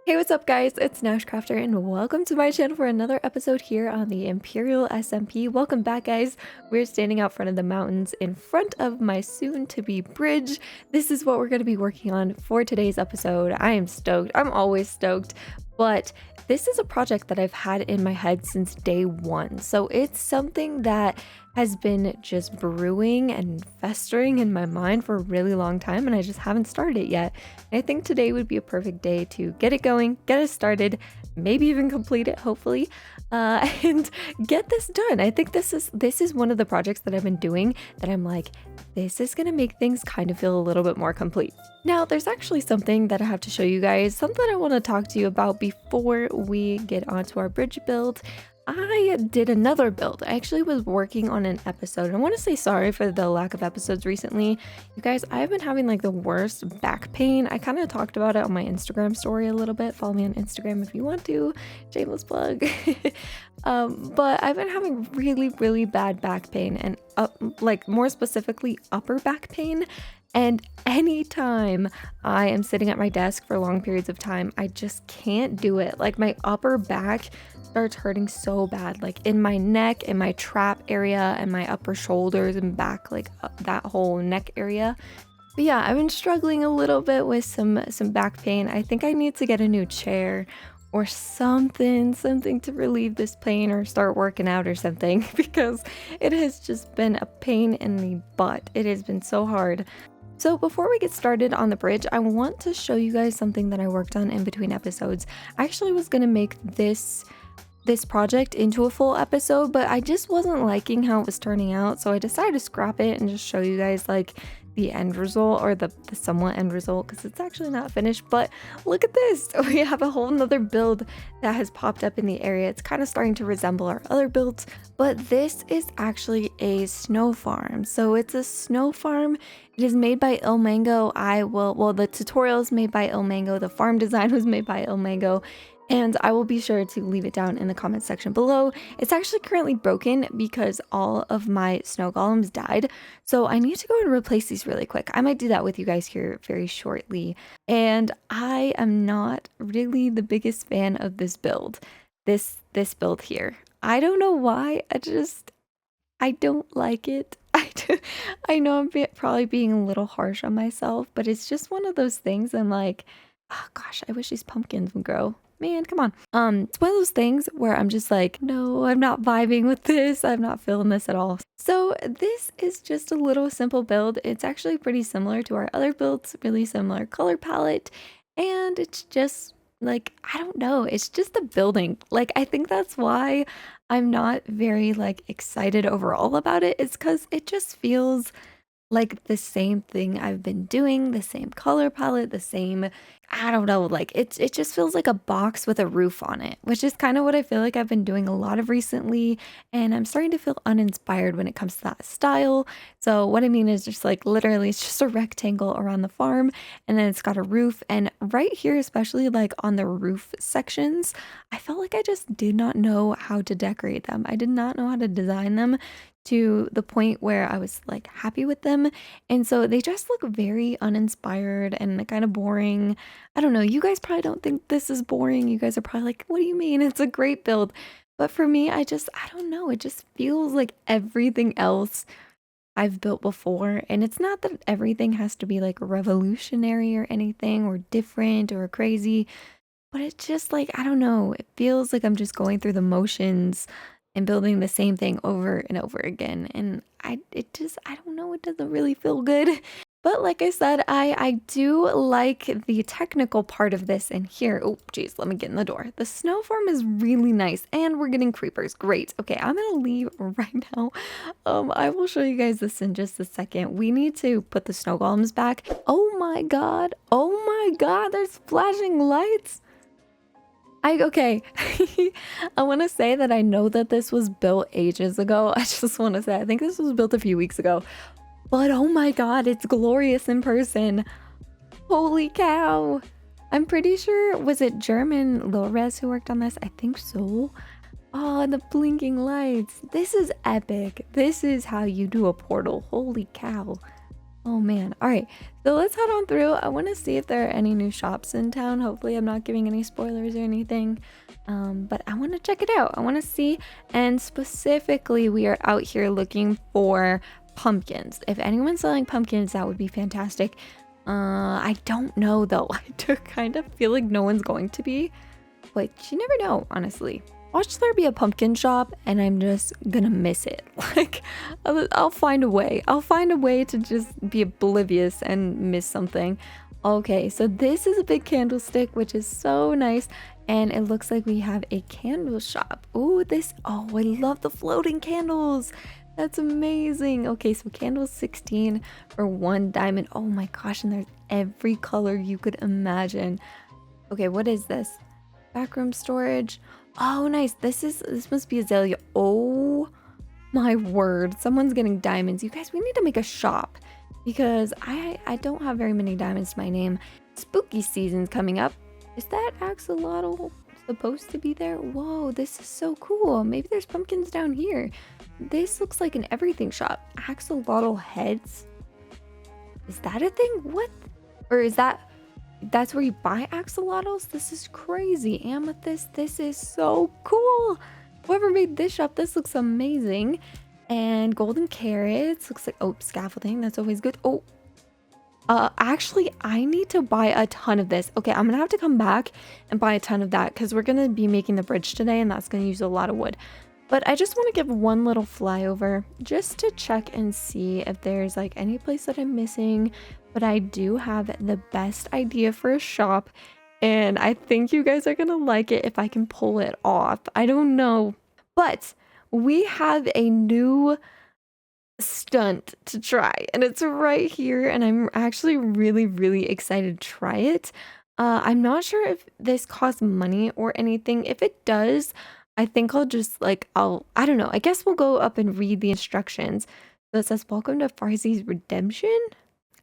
Hey, what's up guys? It's NashCrafter and welcome to my channel for another episode here on the Imperial SMP. Welcome back guys. We're standing out front of the mountains in front of my soon-to-be bridge. This is what we're going to be working on for today's episode. I am stoked. I'm always stoked, but this is a project that I've had in my head since day one. So it's something that has been just brewing and festering in my mind for a really long time, and I just haven't started it yet. And I think today would be a perfect day to get it going, get it started, maybe even complete it, hopefully, and get this done. I think this is one of the projects that I've been doing that I'm like, this is gonna make things kind of feel a little bit more complete. Now, there's actually something that I have to show you guys, something I want to talk to you about before we get onto our bridge build. I did another build. I actually was working on an episode. I want to say sorry for the lack of episodes recently. You guys, I've been having like the worst back pain. I kind of talked about it on my Instagram story a little bit. Follow me on Instagram if you want to. Shameless plug. But I've been having really bad back pain and like more specifically upper back pain. And anytime I am sitting at my desk for long periods of time, I just can't do it. Like my upper back starts hurting so bad, like in my neck, in my trap area, and my upper shoulders and back, like that whole neck area. But yeah, I've been struggling a little bit with some back pain. I think I need to get a new chair or something to relieve this pain, or start working out or something, because it has just been a pain in the butt. It has been so hard. So before we get started on the bridge, I want to show you guys something that I worked on in between episodes. I actually was gonna make this project into a full episode, but I just wasn't liking how it was turning out, so I decided to scrap it and just show you guys like the end result, or the somewhat end result, because it's actually not finished. But look at this. We have a whole nother build that has popped up in the area. It's kind of starting to resemble our other builds, but this is actually a snow farm. So it's a snow farm. It is made by Ilmango. The tutorial is made by Ilmango. The farm design was made by Ilmango. And I will be sure to leave it down in the comment section below. It's actually currently broken because all of my snow golems died. So I need to go and replace these really quick. I might do that with you guys here very shortly. And I am not really the biggest fan of this build. This build here. I don't know why. I don't like it. I know I'm probably being a little harsh on myself, but it's just one of those things I'm like, oh gosh, I wish these pumpkins would grow. Man, come on. It's one of those things where I'm just like, no, I'm not vibing with this. I'm not feeling this at all. So this is just a little simple build. It's actually pretty similar to our other builds, really similar color palette. And it's just like, I don't know, it's just a building. Like, I think that's why I'm not very like excited overall about it. It's because it just feels like the same thing I've been doing, the same color palette, the same, I don't know, like it just feels like a box with a roof on it, which is kind of what I feel like I've been doing a lot of recently, and I'm starting to feel uninspired when it comes to that style. So what I mean is just like literally it's just a rectangle around the farm, and then it's got a roof, and right here, especially like on the roof sections, I felt like I just did not know how to decorate them. I did not know how to design them to the point where I was like happy with them. And so they just look very uninspired and kind of boring. I don't know. You guys probably don't think this is boring. You guys are probably like, what do you mean? It's a great build. But for me, I don't know. It just feels like everything else I've built before. And it's not that everything has to be like revolutionary or anything, or different or crazy, but it's just like, I don't know. It feels like I'm just going through the motions and building the same thing over and over again. And I don't know, it doesn't really feel good. But like I said, I do like the technical part of this in here. Oh, geez, let me get in the door. The snow farm is really nice, and we're getting creepers. Great. Okay, I'm gonna leave right now. I will show you guys this in just a second. We need to put the snow golems back. Oh my god. Oh my god, there's flashing lights. Okay. I want to say that I know that this was built ages ago. I just want to say, I think this was built a few weeks ago. But oh my god, it's glorious in person. Holy cow. I'm pretty sure, was it German Lores who worked on this? I think so. Oh, the blinking lights. This is epic. This is how you do a portal. Holy cow. Oh man. All right. So let's head on through. I want to see if there are any new shops in town. Hopefully I'm not giving any spoilers or anything. But I want to check it out. I want to see. And specifically, we are out here looking for pumpkins. If anyone's selling pumpkins, that would be fantastic. I don't know though. I do kind of feel like no one's going to be. But you never know, honestly. Watch there be a pumpkin shop and I'm just gonna miss it. Like, I'll find a way. I'll find a way to just be oblivious and miss something. Okay, so this is a big candlestick, which is so nice. And it looks like we have a candle shop. Oh, I love the floating candles. That's amazing. Okay, so candles 16 for 1 diamond. Oh my gosh, and there's every color you could imagine. Okay, what is this? Backroom storage. Oh, nice. This must be azalea. Oh my word. Someone's getting diamonds. You guys, we need to make a shop because I don't have very many diamonds to my name. Spooky season's coming up. Is that axolotl supposed to be there? Whoa, this is so cool. Maybe there's pumpkins down here. This looks like an everything shop. Axolotl heads. Is that a thing? What? Or is that's where you buy axolotls? This is crazy. Amethyst, this is so cool. Whoever made this shop, this looks amazing. And golden carrots, looks like, oh, scaffolding, that's always good. Oh, actually, I need to buy a ton of this. Okay, I'm gonna have to come back and buy a ton of that because we're gonna be making the bridge today and that's gonna use a lot of wood. But I just want to give one little flyover just to check and see if there's like any place that I'm missing. But I do have the best idea for a shop and I think you guys are gonna like it if I can pull it off. I don't know, but we have a new stunt to try and it's right here and I'm actually really excited to try it. I'm not sure if this costs money or anything. If it does, I think I'll just like I don't know, I guess we'll go up and read the instructions. So it says welcome to Farsi's Redemption.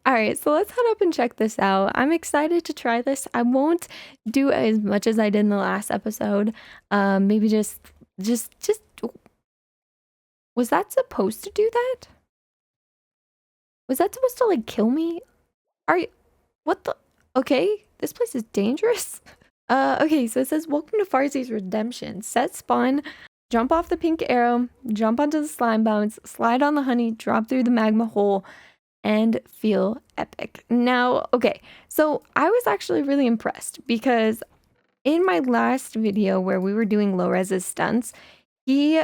All right, so let's head up and check this out. I'm excited to try this. I won't do as much as I did in the last episode. Maybe just was that supposed to do that? Was that supposed to like kill me? What the? Okay, this place is dangerous. Okay, so it says welcome to Farsi's Redemption. Set spawn, jump off the pink arrow, jump onto the slime bounce, slide on the honey, drop through the magma hole, and feel epic. Now, okay, so I was actually really impressed because in my last video where we were doing low res stunts, he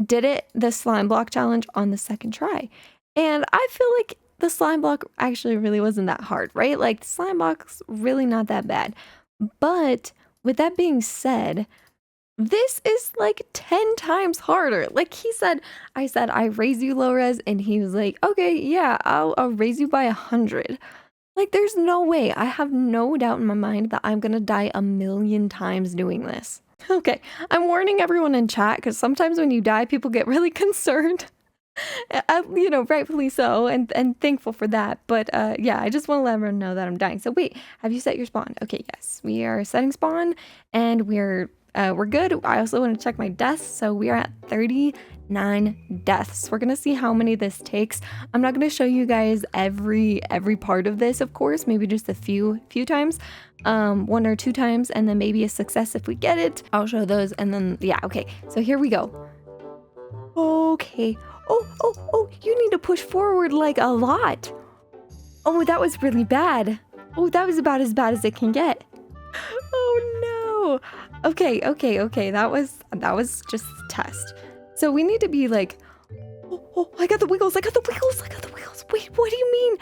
did the slime block challenge on the 2nd try. And I feel like the slime block actually really wasn't that hard, right? Like the slime block's really not that bad. But with that being said, this is like 10 times harder. Like I said, I raise you low res, and he was like, okay, yeah, I'll raise you by 100. Like, there's no way. I have no doubt in my mind that I'm gonna die 1,000,000 times doing this. Okay, I'm warning everyone in chat because sometimes when you die, people get really concerned. You know, rightfully so, and thankful for that. But yeah, I just want to let everyone know that I'm dying. So wait, have you set your spawn? Okay, yes, we are setting spawn, and we're good. I also want to check my deaths. So we are at 39 deaths. We're gonna see how many this takes. I'm not gonna show you guys every part of this, of course. Maybe just a few times, 1 or 2 times, and then maybe a success if we get it. I'll show those, and then yeah. Okay, so here we go. Okay. Oh, you need to push forward like a lot. Oh, that was really bad. Oh, that was about as bad as it can get. Oh no. Okay. That was just a test. So we need to be like, oh, I got the wiggles. Wait, what do you mean?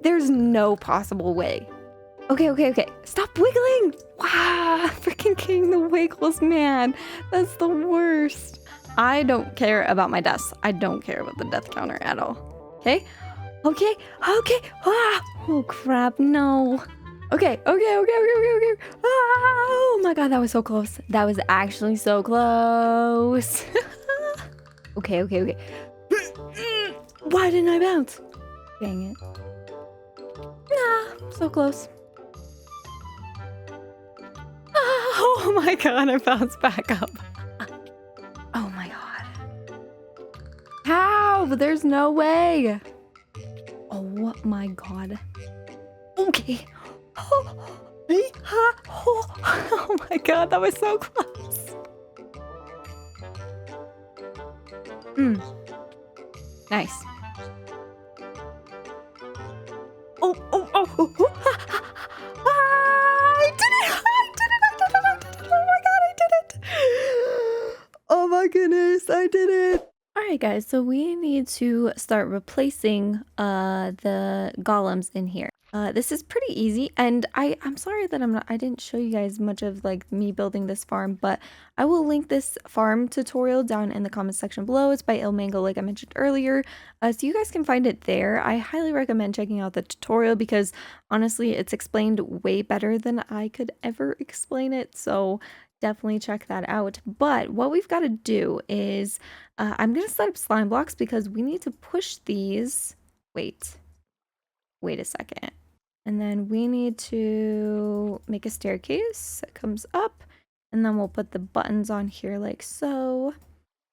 There's no possible way. Okay. Stop wiggling. Wow, freaking getting the wiggles, man. That's the worst. I don't care about my deaths. I don't care about the death counter at all. Okay. Ah! Oh crap, no. Okay. Ah! Oh my god, that was so close. That was actually so close. Okay. Why didn't I bounce? Dang it. Nah, so close. Oh my god, I bounced back up. Oh my god. How? There's no way. Oh Oh my god. Okay. Oh my god, that was so close. Nice. Oh. I did it! I did it! I did it! I did it! Oh my god, I did it! Oh my goodness, I did it! Alright guys, so we need to start replacing the golems in here. This is pretty easy, and I'm sorry that I didn't show you guys much of like me building this farm, but I will link this farm tutorial down in the comment section below. It's by Ilmango, like I mentioned earlier, so you guys can find it there. I highly recommend checking out the tutorial because honestly, it's explained way better than I could ever explain it, so definitely check that out. But what we've got to do is I'm going to set up slime blocks because we need to push these. Wait a second. And then we need to make a staircase that comes up, and then we'll put the buttons on here like so.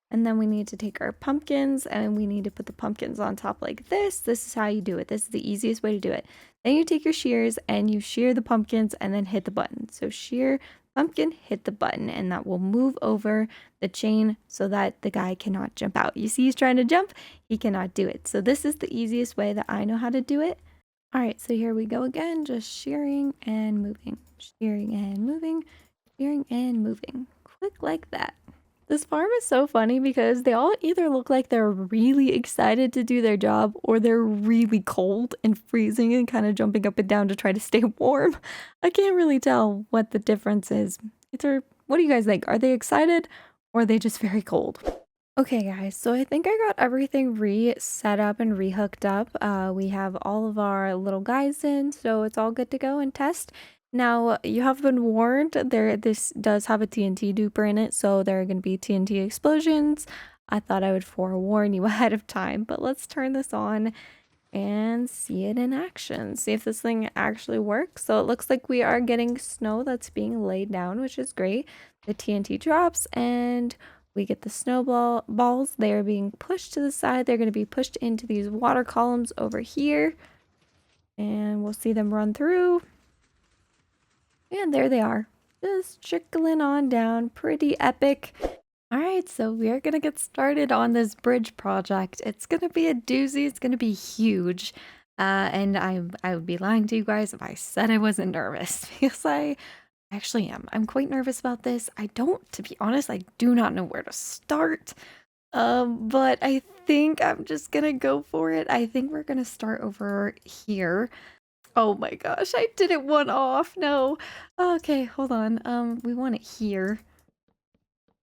And then we need to take our pumpkins and we need to put the pumpkins on top like this. This is how you do it. This is the easiest way to do it. Then you take your shears and you shear the pumpkins and then hit the button. So shear pumpkin, hit the button, and that will move over the chain so that the guy cannot jump out. You see he's trying to jump, he cannot do it. So this is the easiest way that I know how to do it. All right, so here we go again, just shearing and moving, shearing and moving, shearing and moving. Quick like that. This farm is so funny because they all either look like they're really excited to do their job or they're really cold and freezing and kind of jumping up and down to try to stay warm. I can't really tell what the difference is. What do you guys think? Are they excited or are they just very cold? Okay guys, so I think I got everything re-set up and re-hooked up. We have all of our little guys in, so it's all good to go and test. Now, you have been warned, this does have a TNT duper in it, so there are going to be TNT explosions. I thought I would forewarn you ahead of time, but let's turn this on and see it in action. See if this thing actually works. So it looks like we are getting snow that's being laid down, which is great. The TNT drops and we get the snowball balls. They are being pushed to the side. They're going to be pushed into these water columns over here. And we'll see them run through. And there they are. Just trickling on down. Pretty epic. Alright, so we're going to get started on this bridge project. It's going to be a doozy. It's going to be huge. And I would be lying to you guys if I said I wasn't nervous. Because I actually am. I'm quite nervous about this. To be honest, I do not know where to start. But I think I'm just gonna go for it. I think we're gonna start over here. Oh my gosh, I did it one off. No. Okay, hold on. We want it here.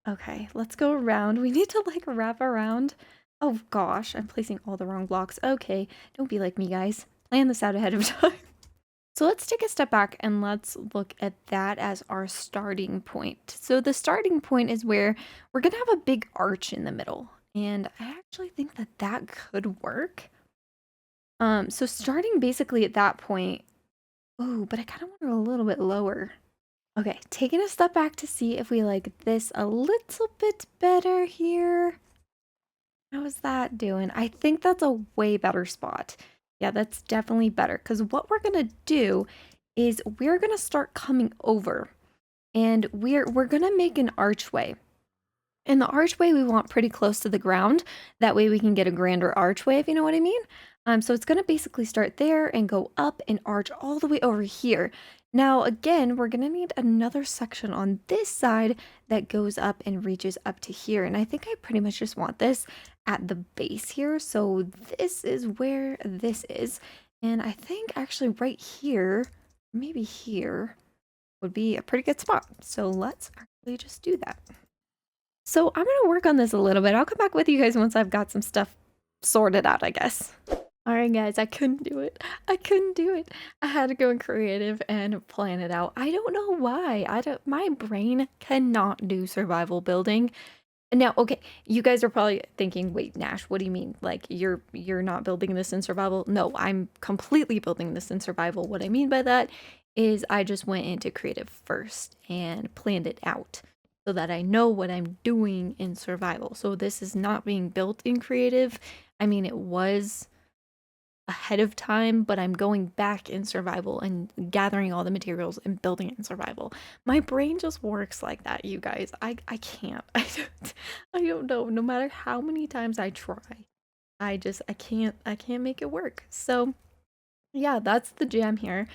Okay, let's go around. We need to like wrap around. Oh gosh, I'm placing all the wrong blocks. Okay, don't be like me, guys. Plan this out ahead of time. So let's take a step back and let's look at that as our starting point. So the starting point is where we're going to have a big arch in the middle. And I actually think that that could work. So starting basically at that point. Oh, but I kind of want it a little bit lower. Okay, taking a step back to see if we like this a little bit better here. How's that doing? I think that's a way better spot. Yeah, that's definitely better because what we're going to do is we're going to start coming over and we're going to make an archway. And the archway we want pretty close to the ground. That way we can get a grander archway, if you know what I mean. So it's going to basically start there and go up and arch all the way over here. Now, again, we're going to need another section on this side that goes up and reaches up to here. And I think I pretty much just want this at the base here. So this is where this is. And I think actually right here, maybe here, would be a pretty good spot. So let's actually just do that. So I'm going to work on this a little bit. I'll come back with you guys once I've got some stuff sorted out, I guess. Alright guys, I couldn't do it. I couldn't do it. I had to go creative and plan it out. I don't know why. My brain cannot do survival building. Now, okay, you guys are probably thinking, wait, Nash, what do you mean? Like, you're not building this in survival? No, I'm completely building this in survival. What I mean by that is I just went into creative first and planned it out so that I know what I'm doing in survival. So this is not being built in creative. I mean, it was ahead of time, but I'm going back in survival and gathering all the materials and building it in survival. My brain just works like that, you guys. I can't. I don't know. No matter how many times I try, I can't make it work. So yeah, that's the jam here.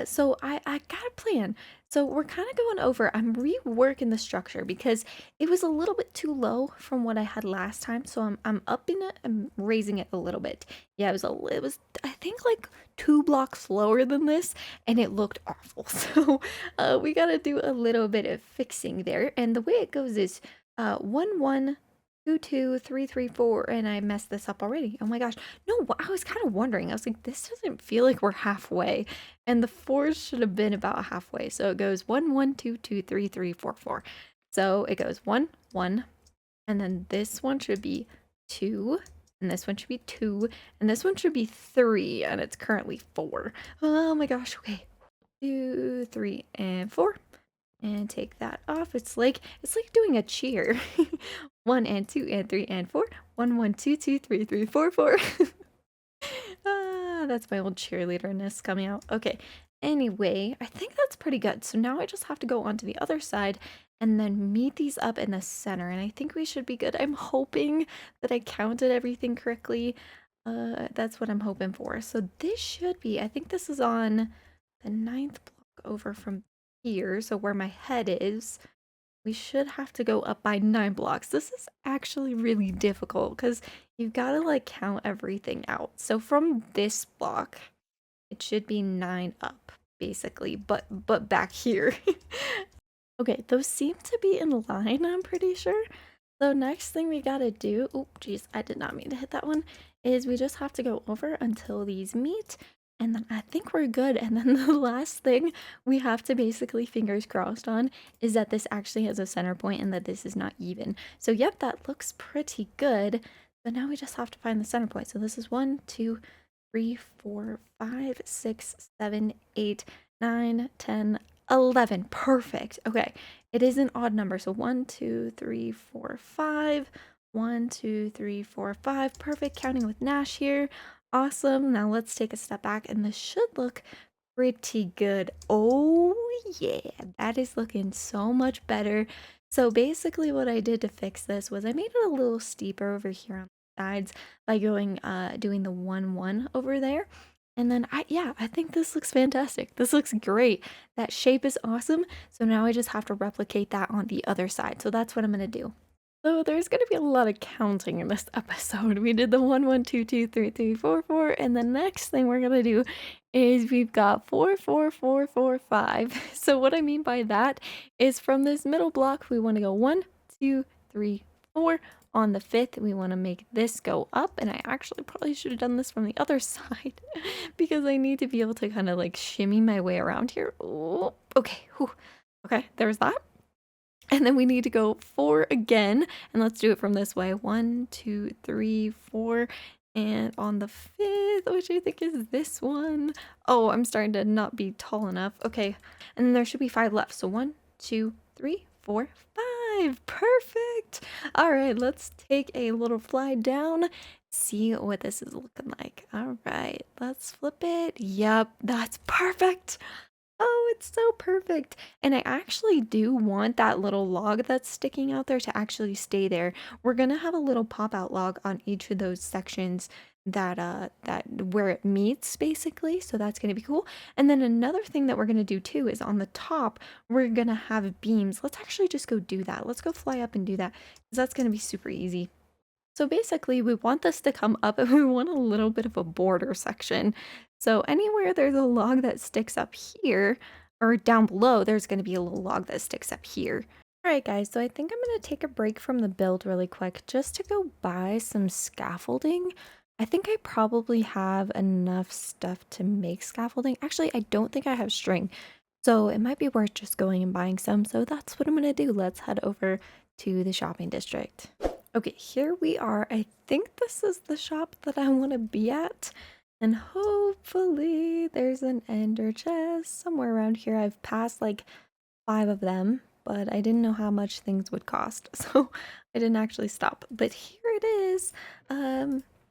So I got a plan. So we're kind of going over. I'm reworking the structure because it was a little bit too low from what I had last time. So I'm upping it and raising it a little bit. Yeah, it was I think like 2 blocks lower than this, and it looked awful. So we gotta do a little bit of fixing there. And the way it goes is 1 1 2 2 3 3 4, and I messed this up already. Oh my gosh. No, I was kind of wondering. I was like, this doesn't feel like we're halfway. And the fours should have been about halfway. So it goes 1 1 2 2 3 3 4 4. So it goes 1 1. And then this one should be 2. And this one should be 2. And this one should be 3. And it's currently 4. Oh my gosh. Okay. 2, 3, and 4. And take that off. It's like doing a cheer. 1 and 2 and 3 and 4. 1 1 2 2 3 3 4 4. That's my old cheerleaderness coming out. Okay. Anyway, I think that's pretty good. So now I just have to go onto the other side and then meet these up in the center. And I think we should be good. I'm hoping that I counted everything correctly. That's what I'm hoping for. So this should be, I think this is on the 9th block over from here. So where my head is, we should have to go up by 9 blocks. This is actually really difficult because you've got to like count everything out. So from this block, it should be 9 up basically, but back here. Okay, those seem to be in line, I'm pretty sure. So next thing we gotta do, oh geez, I did not mean to hit that one, is we just have to go over until these meet, and then I think we're good. And then the last thing we have to basically fingers crossed on is that this actually has a center point and that this is not even. So yep, that looks pretty good. But now we just have to find the center point. So this is 1 2 3 4 5 6 7 8 9 10 11. Perfect. Okay. It is an odd number. So 1 2 3 4 5. 1 2 3 4 5. Perfect. Counting with Nash here. Awesome. Now let's take a step back, and this should look pretty good. Oh yeah, that is looking so much better. So basically what I did to fix this was I made it a little steeper over here on the sides by going doing the 1 1 over there. And then I think this looks fantastic. This looks great. That shape is awesome. So now I just have to replicate that on the other side. So that's what I'm gonna do. So there's gonna be a lot of counting in this episode. We did the 1 1 2 2 3 3 4 4, and the next thing we're gonna do is we've got 4 4 4 4 5. So what I mean by that is from this middle block we want to go 1 2 3 4. On the 5th we want to make this go up, and I actually probably should have done this from the other side because I need to be able to kind of like shimmy my way around here. Oh, okay. Whew. Okay, there's that. And then we need to go 4 again, and let's do it from this way. 1 2 3 4. And on the 5th, which I think is this one. Oh, I'm starting to not be tall enough. Okay, and then there should be 5 left. So 1 2 3 4 5. Perfect. All right, let's take a little fly down, see what this is looking like. All right, let's flip it. Yep, that's perfect. Oh, it's so perfect. And I actually do want that little log that's sticking out there to actually stay there. We're gonna have a little pop-out log on each of those sections that where it meets basically. So that's gonna be cool. And then another thing that we're gonna do too is on the top, we're gonna have beams. Let's actually just go do that. Let's go fly up and do that because that's gonna be super easy. So basically, we want this to come up and we want a little bit of a border section. So anywhere there's a log that sticks up here, or down below, there's going to be a little log that sticks up here. Alright guys, so I think I'm going to take a break from the build really quick just to go buy some scaffolding. I think I probably have enough stuff to make scaffolding. Actually, I don't think I have string. So it might be worth just going and buying some. So that's what I'm going to do. Let's head over to the shopping district. Okay, here we are. I think this is the shop that I want to be at. And hopefully there's an ender chest somewhere around here. I've passed like 5 of them, but I didn't know how much things would cost. So I didn't actually stop. But here it is.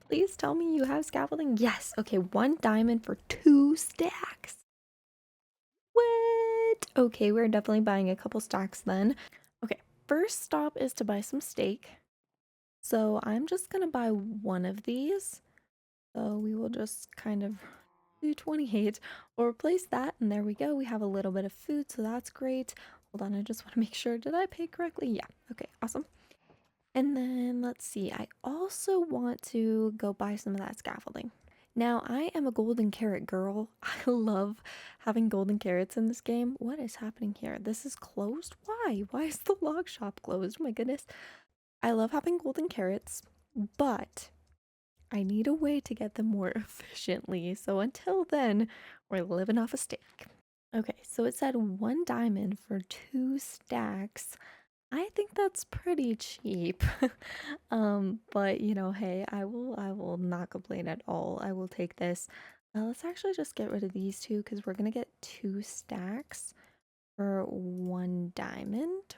Please tell me you have scaffolding. Yes. Okay, 1 diamond for 2 stacks. What? Okay, we're definitely buying a couple stacks then. Okay, first stop is to buy some steak. So I'm just gonna buy one of these. So we will just kind of do 28. We'll replace that, and there we go. We have a little bit of food, so that's great. Hold on, I just want to make sure. Did I pay correctly? Yeah. Okay, awesome. And then let's see. I also want to go buy some of that scaffolding. Now, I am a golden carrot girl. I love having golden carrots in this game. What is happening here? This is closed? Why? Why is the log shop closed? My goodness. I love having golden carrots, but I need a way to get them more efficiently. So until then, we're living off a steak. Okay, so it said 1 diamond for 2 stacks. I think that's pretty cheap. But you know, hey, I will not complain at all. I will take this. Let's actually just get rid of these two because we're gonna get 2 stacks for 1 diamond.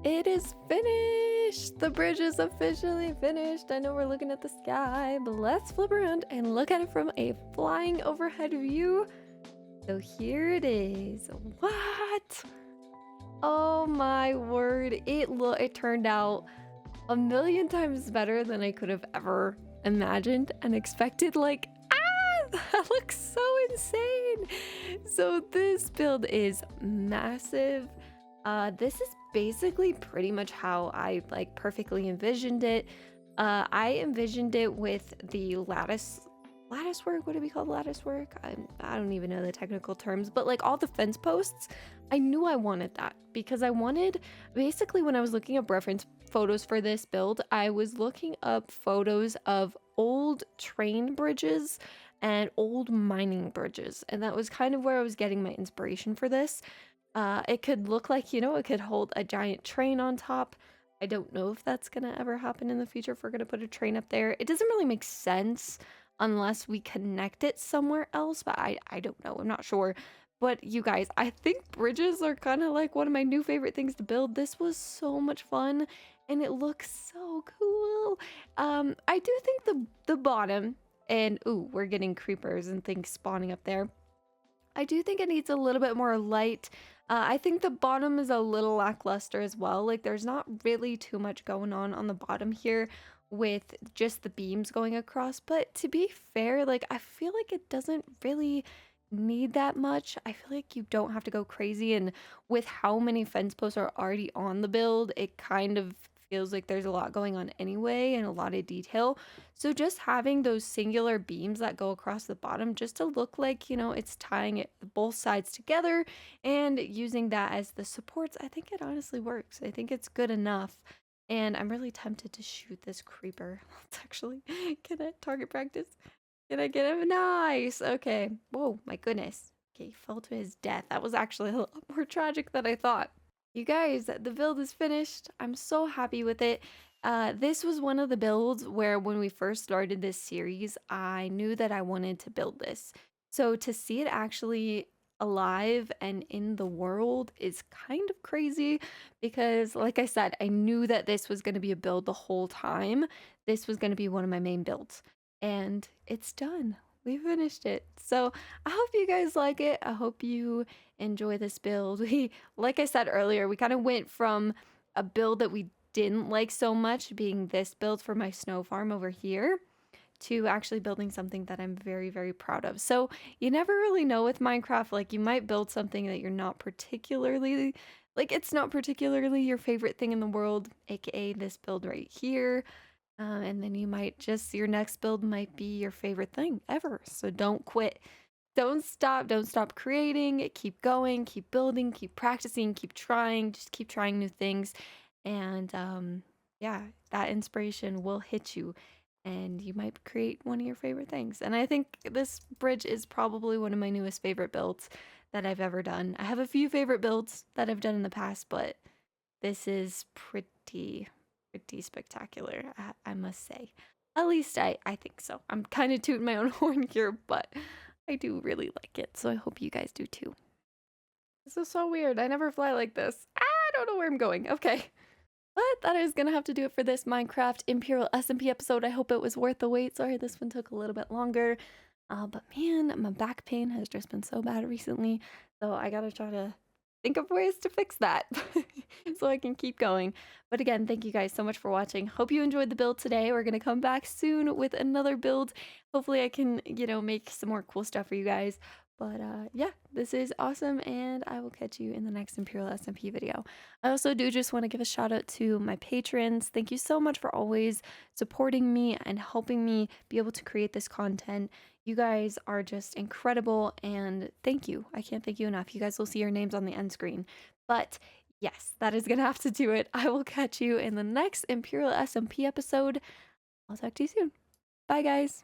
It is finished! The bridge is officially finished. I know we're looking at the sky, but let's flip around and look at it from a flying overhead view. So here it is. What? Oh my word. It turned out a million times better than I could have ever imagined and expected. Like, that looks so insane. So this build is massive. This is basically pretty much how I like perfectly envisioned it. I envisioned it with the lattice work. What do we call lattice work? I don't even know the technical terms, but like all the fence posts, I knew I wanted that because I wanted, basically when I was looking up reference photos for this build, I was looking up photos of old train bridges and old mining bridges, and that was kind of where I was getting my inspiration for this. It could look like, you know, it could hold a giant train on top. I don't know if that's gonna ever happen in the future if we're gonna put a train up there. It doesn't really make sense unless we connect it somewhere else, but I don't know. I'm not sure. But you guys, I think bridges are kind of like one of my new favorite things to build. This was so much fun and it looks so cool. I do think the bottom, and ooh, we're getting creepers and things spawning up there. I do think it needs a little bit more light. I think the bottom is a little lackluster as well. Like there's not really too much going on the bottom here with just the beams going across. But to be fair, like I feel like it doesn't really need that much. I feel like you don't have to go crazy. And with how many fence posts are already on the build, it kind of feels like there's a lot going on anyway and a lot of detail. So just having those singular beams that go across the bottom just to look like, you know, it's tying it both sides together and using that as the supports, I think it honestly works. I think it's good enough. And I'm really tempted to shoot this creeper. Let's actually get a target practice. Can I get him? Nice. Okay. Whoa, my goodness. Okay, he fell to his death. That was actually a lot more tragic than I thought. You guys, the build is finished. I'm so happy with it. This was one of the builds where when we first started this series, I knew that I wanted to build this. So to see it actually alive and in the world is kind of crazy because like I said, I knew that this was going to be a build the whole time. This was going to be one of my main builds and it's done. We finished it. So I hope you guys like it. I hope you enjoy this build. Like I said earlier, we kind of went from a build that we didn't like so much, being this build for my snow farm over here, to actually building something that I'm very, very proud of. So you never really know with Minecraft, like you might build something that you're not particularly, like it's not particularly your favorite thing in the world, aka this build right here. And then you might just, your next build might be your favorite thing ever. So don't quit. Don't stop creating, keep going, keep building, keep practicing, keep trying, just keep trying new things. And yeah, that inspiration will hit you and you might create one of your favorite things. And I think this bridge is probably one of my newest favorite builds that I've ever done. I have a few favorite builds that I've done in the past, but this is pretty spectacular, I must say. At least I think so. I'm kind of tooting my own horn here, but I do really like it, so I hope you guys do too. This is so weird. I never fly like this. I don't know where I'm going. Okay. But that is gonna have to do it for this Minecraft Imperial SMP episode. I hope it was worth the wait. Sorry, this one took a little bit longer. But man, my back pain has just been so bad recently. So I gotta try to think of ways to fix that so I can keep going. But again, thank you guys so much for watching. Hope you enjoyed the build today. We're gonna come back soon with another build. Hopefully I can, make some more cool stuff for you guys. But yeah, this is awesome, and I will catch you in the next Imperial SMP video. I also do just want to give a shout out to my patrons. Thank you so much for always supporting me and helping me be able to create this content. You guys are just incredible, and thank you. I can't thank you enough. You guys will see your names on the end screen. But yes, that is going to have to do it. I will catch you in the next Imperial SMP episode. I'll talk to you soon. Bye, guys.